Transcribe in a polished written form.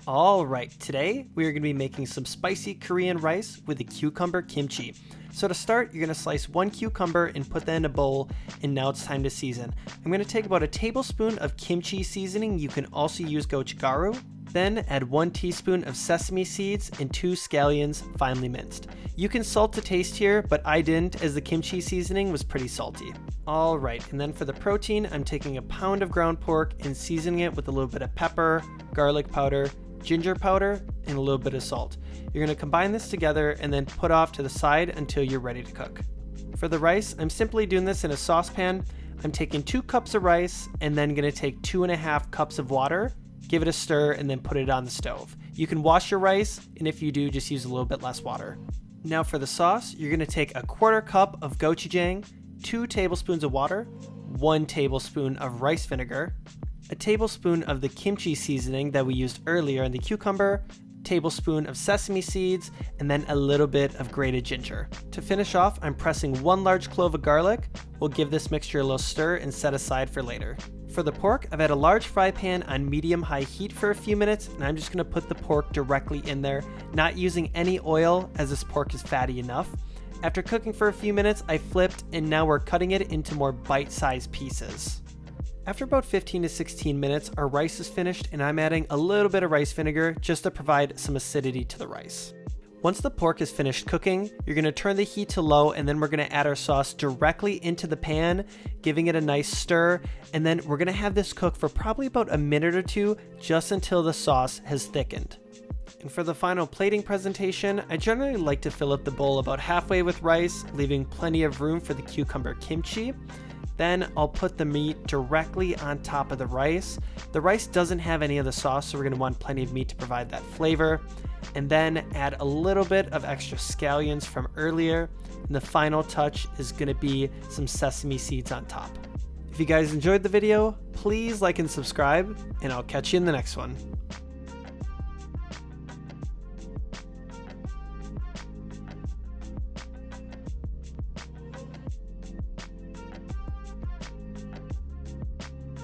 Alright, today we are going to be making some spicy Korean rice with a cucumber kimchi. So to start, you're going to slice one cucumber and put that in a bowl, and now it's time to season. I'm going to take about a tablespoon of kimchi seasoning. You can also use Gochugaru. Then add 1 teaspoon of sesame seeds and 2 scallions finely minced. You can salt to taste here, but I didn't as the kimchi seasoning was pretty salty. Alright, and then for the protein, I'm taking a pound of ground pork and seasoning it with a little bit of pepper, garlic powder, ginger powder, and a little bit of salt. You're going to combine this together and then put off to the side until you're ready to cook. For the rice, I'm simply doing this in a saucepan. I'm taking 2 cups of rice and then going to take 2.5 cups of water, give it a stir, and then put it on the stove. You can wash your rice, and if you do, just use a little bit less water. Now for the sauce, you're going to take a 1/4 cup of gochujang, 2 tablespoons of water, 1 tablespoon of rice vinegar, a tablespoon of the kimchi seasoning that we used earlier in the cucumber, tablespoon of sesame seeds, and then a little bit of grated ginger. To finish off, I'm pressing 1 large clove of garlic. We'll give this mixture a little stir and set aside for later. For the pork, I've had a large fry pan on medium-high heat for a few minutes, and I'm just going to put the pork directly in there, not using any oil as this pork is fatty enough. After cooking for a few minutes, I flipped, and now we're cutting it into more bite-sized pieces. After about 15 to 16 minutes, our rice is finished, and I'm adding a little bit of rice vinegar just to provide some acidity to the rice. Once the pork is finished cooking, you're going to turn the heat to low, and then we're going to add our sauce directly into the pan, giving it a nice stir, and then we're going to have this cook for probably about a minute or two, just until the sauce has thickened. And for the final plating presentation, I generally like to fill up the bowl about halfway with rice, leaving plenty of room for the cucumber kimchi. Then I'll put the meat directly on top of the rice. The rice doesn't have any of the sauce, so we're going to want plenty of meat to provide that flavor. And then add a little bit of extra scallions from earlier. And the final touch is going to be some sesame seeds on top. If you guys enjoyed the video, please like and subscribe, and I'll catch you in the next one.